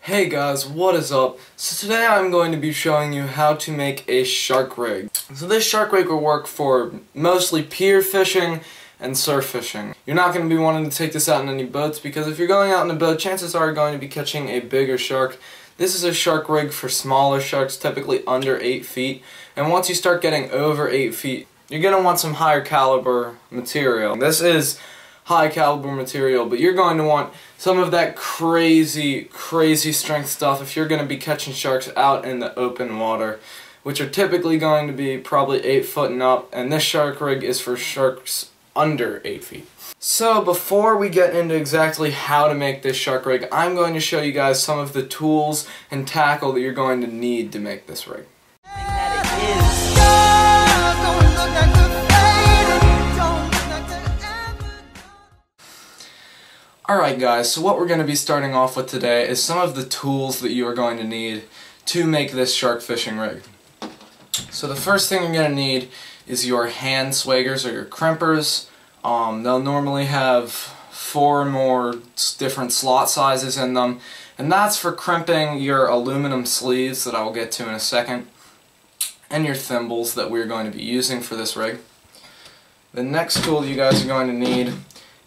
Hey guys, what is up? So today I'm going to be showing you how to make a shark rig. So this shark rig will work for mostly pier fishing and surf fishing. You're not going to be wanting to take this out in any boats because if you're going out in a boat, chances are you're going to be catching a bigger shark. This is a shark rig for smaller sharks, typically under 8 feet. And once you start getting over 8 feet, you're going to want some higher caliber material. This is high caliber material, but you're going to want some of that crazy strength stuff if you're going to be catching sharks out in the open water, which are typically going to be probably 8 foot and up, and this shark rig is for sharks under 8 feet. So before we get into exactly how to make this shark rig, I'm going to show you guys some of the tools and tackle that you're going to need to make this rig. Alright guys, so what we're going to be starting off with today is some of the tools that you are going to need to make this shark fishing rig. So the first thing you're going to need is your hand swaggers or your crimpers. They'll normally have 4 or more different slot sizes in them, and that's for crimping your aluminum sleeves that I will get to in a second, and your thimbles that we're going to be using for this rig. The next tool you guys are going to need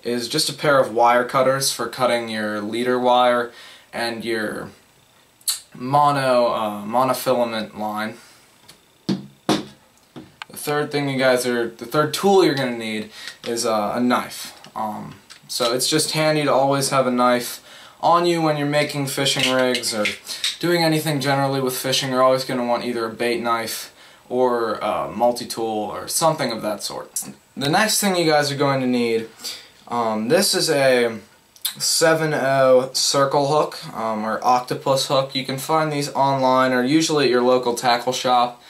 is just a pair of wire cutters for cutting your leader wire and your monofilament line. The third tool you're going to need is a knife. So it's just handy to always have a knife on you when you're making fishing rigs or doing anything generally with fishing. You're always going to want either a bait knife or a multi-tool or something of that sort. The next thing you guys are going to need, this is a 7/0 circle hook or octopus hook. You can find these online or usually at your local tackle shop.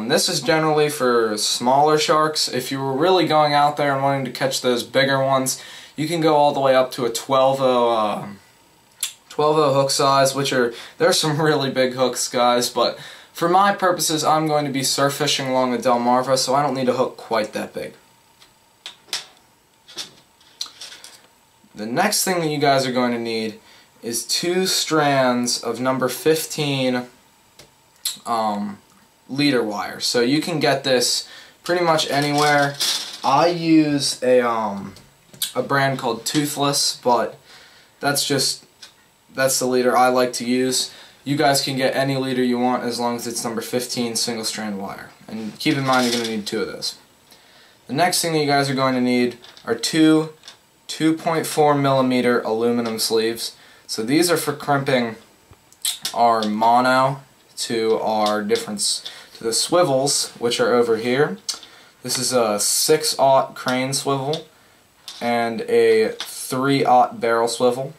This is generally for smaller sharks. If you were really going out there and wanting to catch those bigger ones, you can go all the way up to a 12/0 hook size, there's some really big hooks, guys, but for my purposes I'm going to be surf fishing along the Delmarva, so I don't need a hook quite that big. The next thing that you guys are going to need is 2 strands of number 15 leader wire. So you can get this pretty much anywhere. I use a brand called Toothless, but that's the leader I like to use. You guys can get any leader you want as long as it's number 15 single strand wire. And keep in mind you're going to need 2 of those. The next thing that you guys are going to need are 2 2.4mm aluminum sleeves. So these are for crimping our mono to the swivels, which are over here. This is a 6/0 crane swivel and a 3/0 barrel swivel.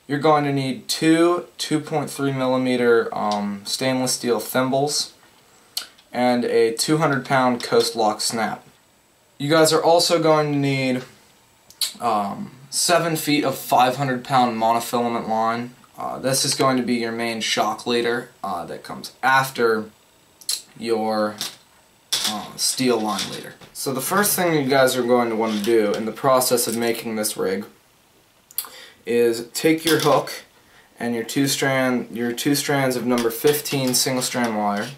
You're going to need 2 2.3mm stainless steel thimbles and a 200-pound coast lock snap. You guys are also going to need 7 feet of 500-pound monofilament line. This is going to be your main shock leader that comes after your steel line leader. So the first thing you guys are going to want to do in the process of making this rig is take your hook and your two strands of number 15 single strand wire,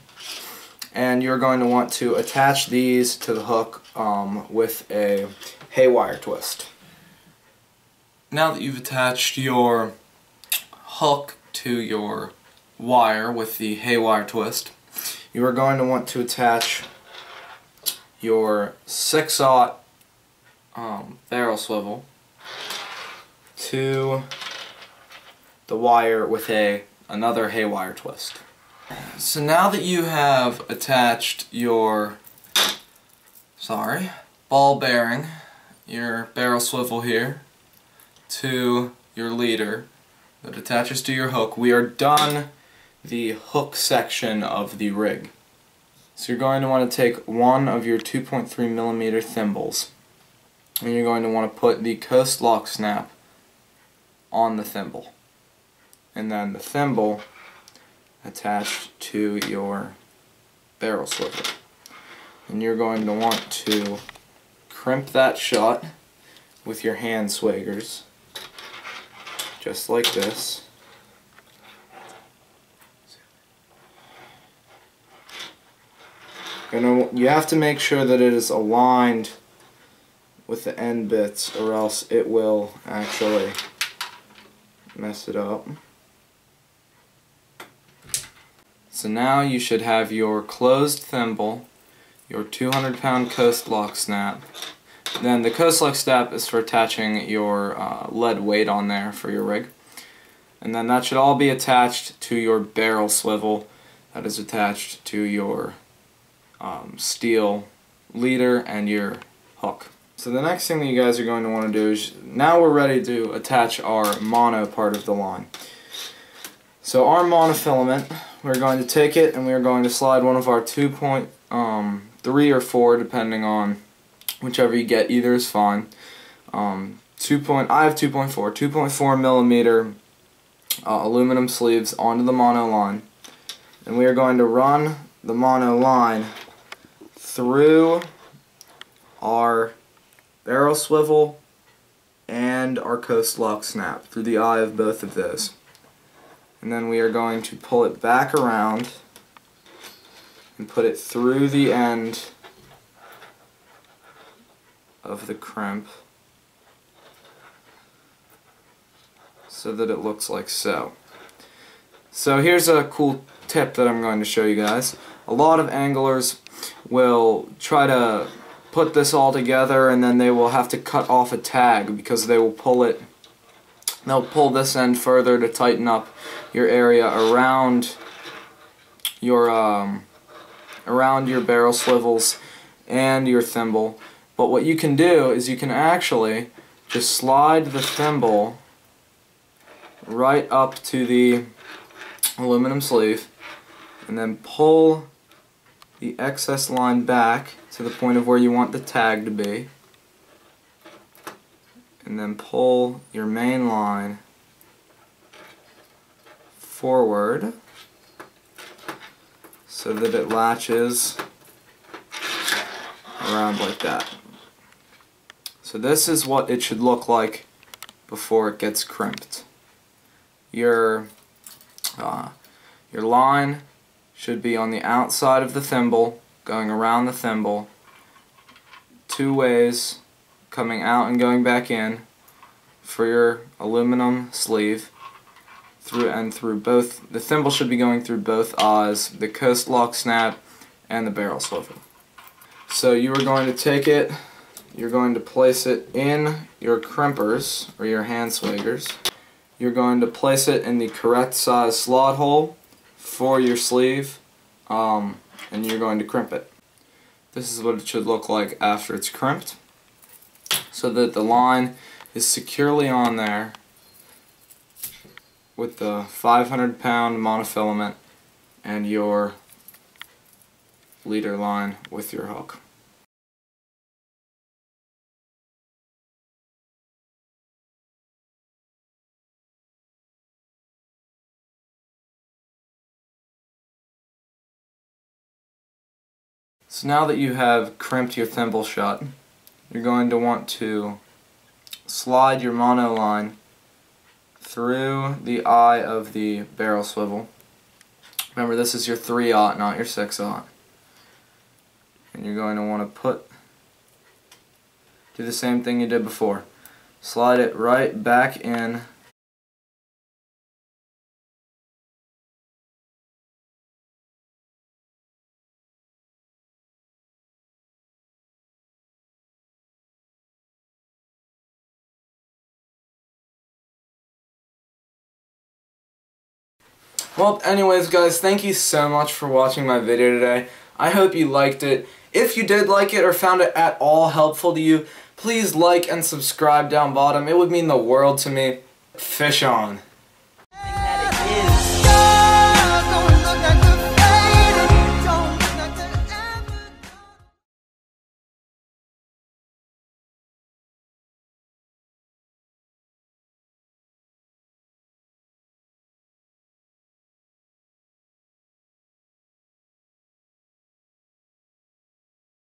and you're going to want to attach these to the hook with a haywire twist. Now that you've attached your hook to your wire with the haywire twist, you are going to want to attach your 6/0 barrel swivel to the wire with another haywire twist. So now that you have attached your ball bearing, your barrel swivel here, to your leader that attaches to your hook, we are done the hook section of the rig. So you're going to want to take one of your 2.3mm thimbles and you're going to want to put the coast lock snap on the thimble, and then the thimble attached to your barrel swivel. And you're going to want to crimp that shut with your hand swaggers just like this. you have to make sure that it is aligned with the end bits, or else it will actually mess it up. So now you should have your closed thimble, your 200-pound coast lock snap. Then the coast lock snap is for attaching your lead weight on there for your rig. And then that should all be attached to your barrel swivel that is attached to your steel leader and your hook. So the next thing that you guys are going to want to do is, now we're ready to attach our mono part of the line. So our monofilament, we're going to take it and we're going to slide one of our 2.3 or 4, depending on whichever you get, either is fine. I have 2.4 millimeter aluminum sleeves onto the mono line, and we are going to run the mono line through our barrel swivel and our coast lock snap, through the eye of both of those. And then we are going to pull it back around and put it through the end of the crimp so that it looks like so. So here's a cool tip that I'm going to show you guys. A lot of anglers will try to put this all together and then they will have to cut off a tag because they will they'll pull this end further to tighten up your area around your barrel swivels and your thimble. But what you can do is you can actually just slide the thimble right up to the aluminum sleeve and then pull the excess line back to the point of where you want the tag to be, and then pull your main line forward so that it latches around like that. So this is what it should look like before it gets crimped. Your line should be on the outside of the thimble, going around the thimble, 2 ways, coming out and going back in for your aluminum sleeve, through both. The thimble should be going through both eyes, the coast lock snap, and the barrel swivel. So you are going to take it, you're going to place it in your crimpers, or your hand swaggers. You're going to place it in the correct size slot hole for your sleeve, and you're going to crimp it. This is what it should look like after it's crimped, so that the line is securely on there with the 500-pound monofilament and your leader line with your hook. So now that you have crimped your thimble shut, you're going to want to slide your mono line through the eye of the barrel swivel. Remember, this is your 3/0, not your 6/0. And you're going to want to do the same thing you did before. Slide it right back in . Well, anyways guys, thank you so much for watching my video today. I hope you liked it. If you did like it or found it at all helpful to you, please like and subscribe down bottom. It would mean the world to me. Fish on.